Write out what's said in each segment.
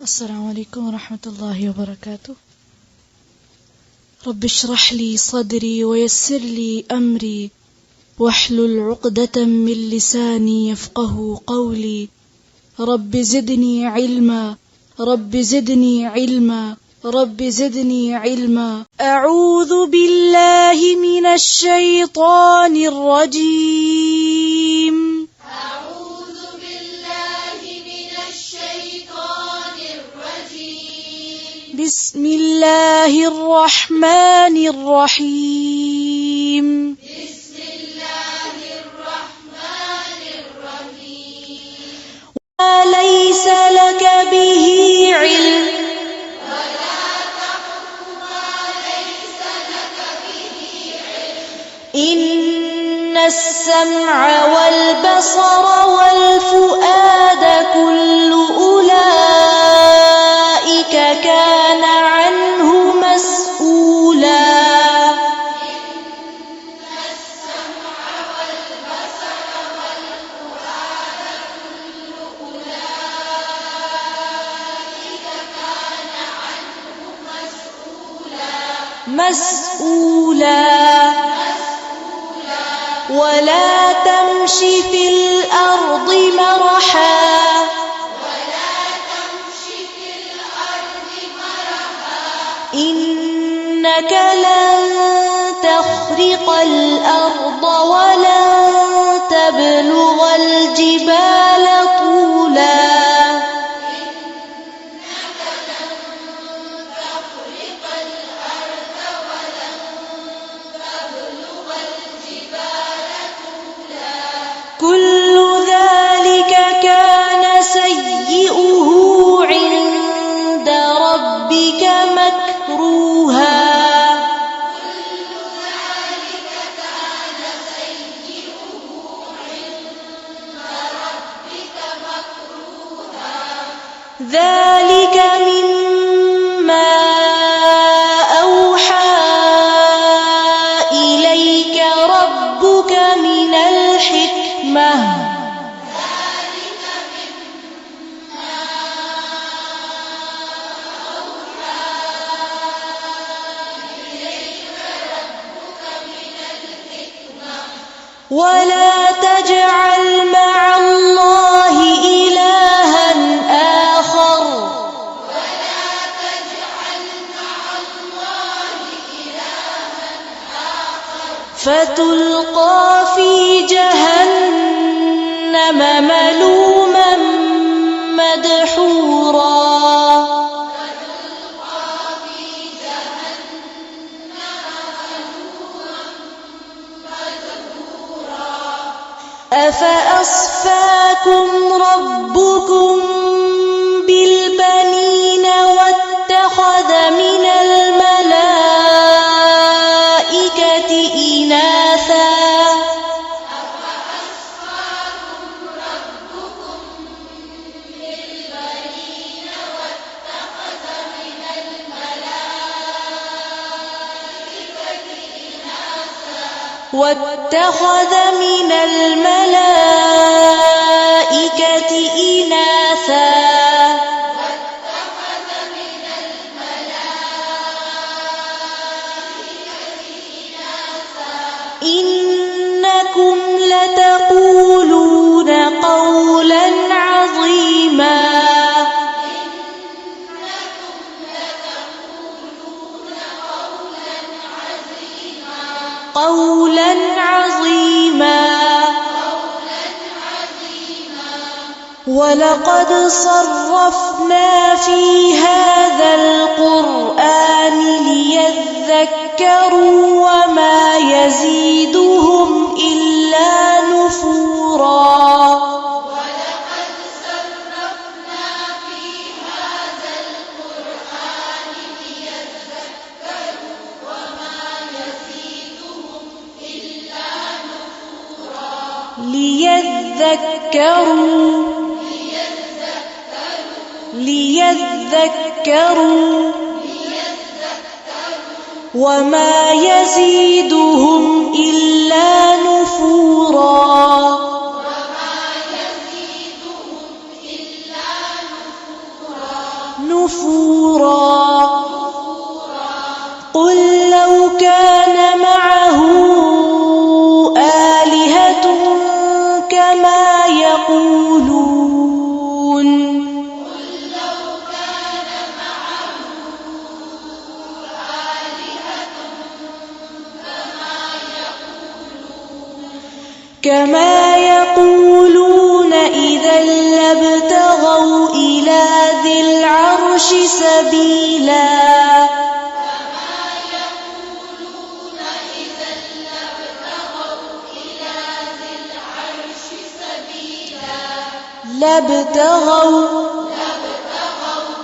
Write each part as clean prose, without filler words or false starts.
السلام عليكم ورحمة الله وبركاته. رب اشرح لي صدري ويسر لي أمري واحلل عقدة من لساني يفقه قولي. رب زدني علما، رب زدني علما، رب زدني علما. أعوذ بالله من الشيطان الرجيم. بسم الله الرحمن الرحيم. بسم الله الرحمن الرحيم. وليس لك به علم ولا تقف ما ليس لك به علم. إن السمع والبصر والفؤاد كل أولئك كان عنه مسؤولا. إن السمع والبصر والفؤاد كل أولئك كان عنه مسؤولا. ولا تمش في الأرض مرحا إنك لن تخرق الأرض ولن تبلغ الجبال طولا. كل ذلك كان سيئه عند ربك مكروها. ذلك مما أوحى إليك ربك من الحكمة. ولا تجعل مع الله إلها آخر فتلقى في جهنم ملوما مدحورا. أفأصفاكم ربكم بالبنين واتخذ من الملائكة إناثا واتخذ من الملائكة إناثا إنكم لتقولون قولا عظيما. قولا عظيما. ولقد صرفنا في هذا القرآن ليذكروا وما يزيدهم إلا نفورا. ليذكروا وما يزيدهم إلا نفورا. نفورا قل لو كان معه آلهة كما يقولون إذا لابتغوا إلى ذي العرش سبيلا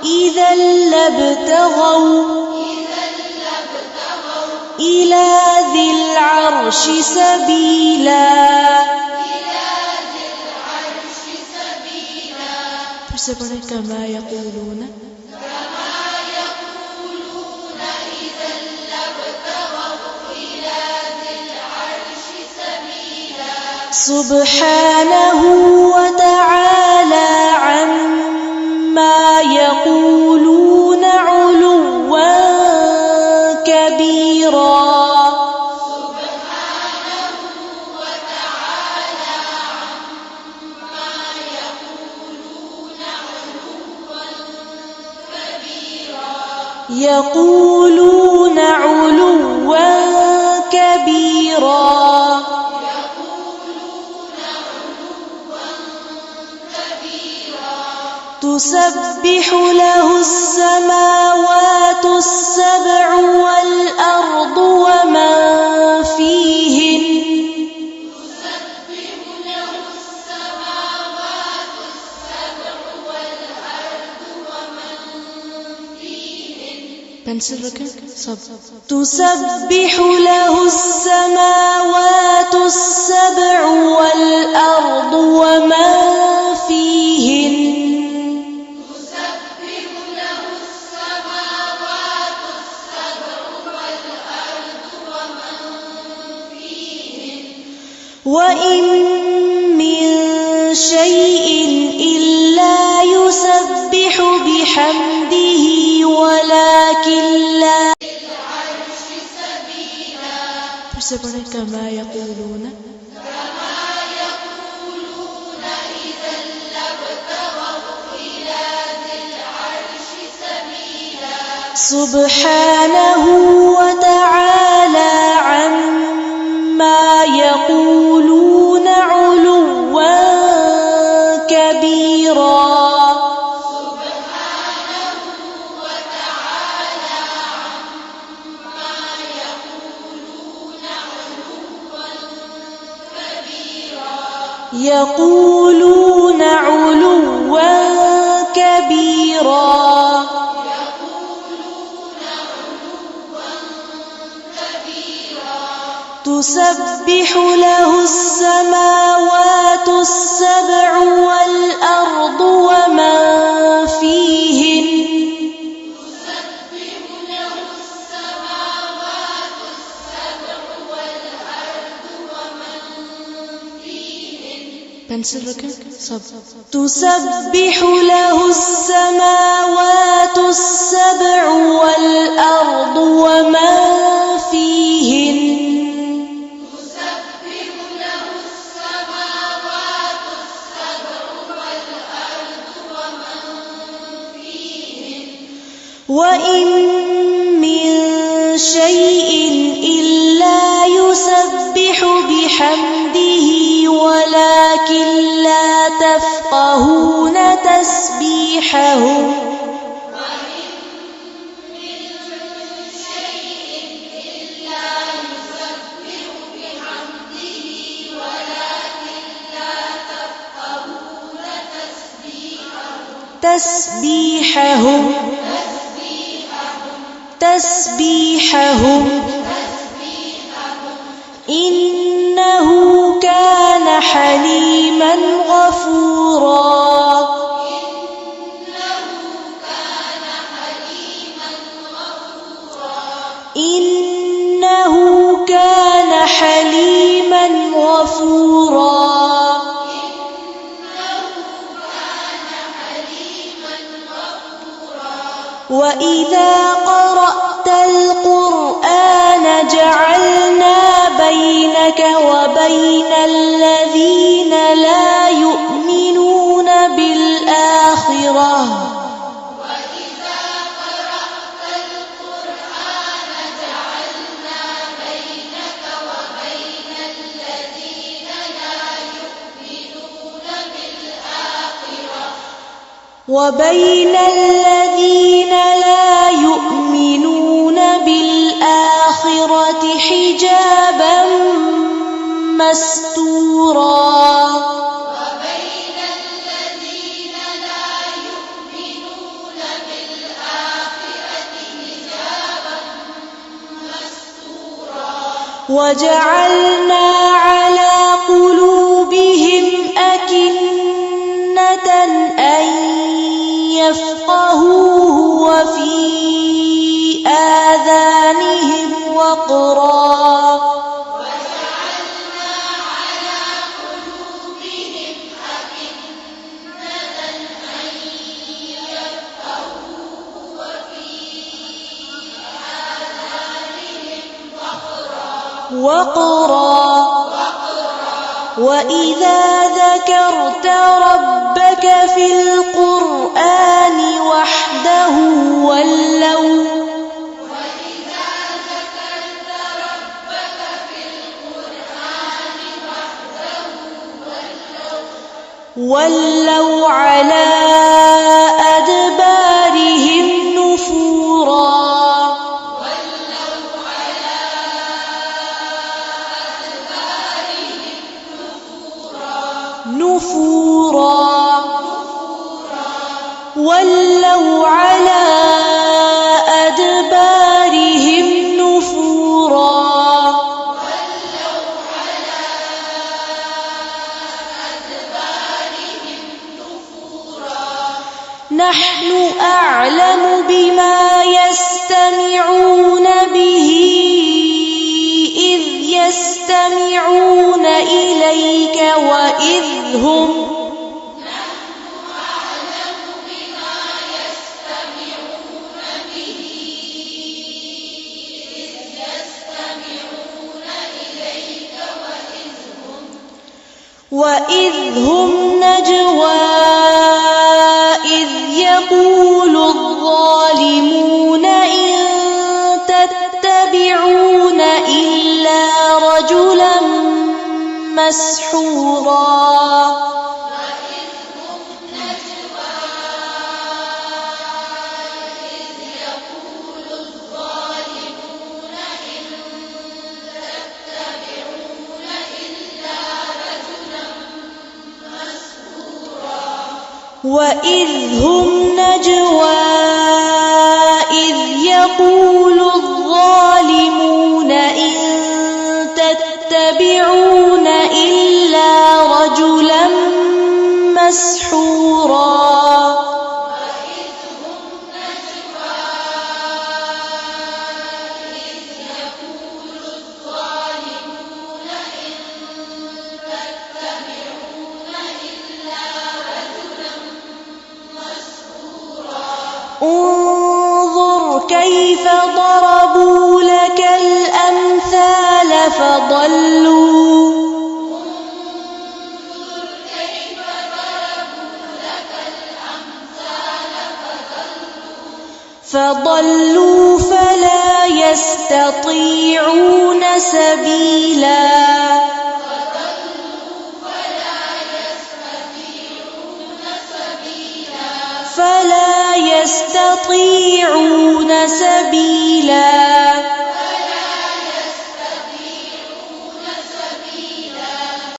إذا لابتغوا إلى ذي العرش سبيلا كما يقولون إذا لابتغوا إلى ذي العرش سبيلا سبحانه وتعالى عما يقولون علوا كبيرا يقولون علوا كبيرا تسبح له السماوات السبع والأرض ومن فيهن تسبح له السماوات السبع والأرض ومن فيهن وإن من شيء إلا يسبح بحمده ولكن لا كما يقولون إذا لابتغوا إلى ذي العرش سبيلا سبحانه وتعالى عما يقولون علوا كبيرا يقولون علوا كبيرا تسبح له السماوات السبع والأرض ومن فيهن تسبح له السماوات السبع والأرض ومن فيهن وإن من شيء إلا يسبح بحمده ولكن لا تفقهون تسبيحهم تسبيحهم إنه كان حليما غفورا إنه كان حليما غفورا وإذا قرأت القرآن جعلنا بينك وبين الذين لا يؤمنون بالآخرة حجابا مستورا وجعلنا على قلوبهم أكنة أن يفقهوه وفي آذانهم وقرا وإذا ذكرت ربك في القرآن وحده ولوا على أدبارهم نفورا ولوا على أدبارهم نفورا نحن أعلم بما يستمعون به إذ يستمعون إليك وإذ هم نجوى إذ يقول الظالمون إن تتبعون إلا رجلا مسحورا وإذ هم نجوى إذ يقول الظالمون إن تتبعون إلا رجلا مسحورا انظر كيف ضربوا لك الأمثال فضلوا فلا يستطيعون سبيلا فلا يستطيعون سبيلا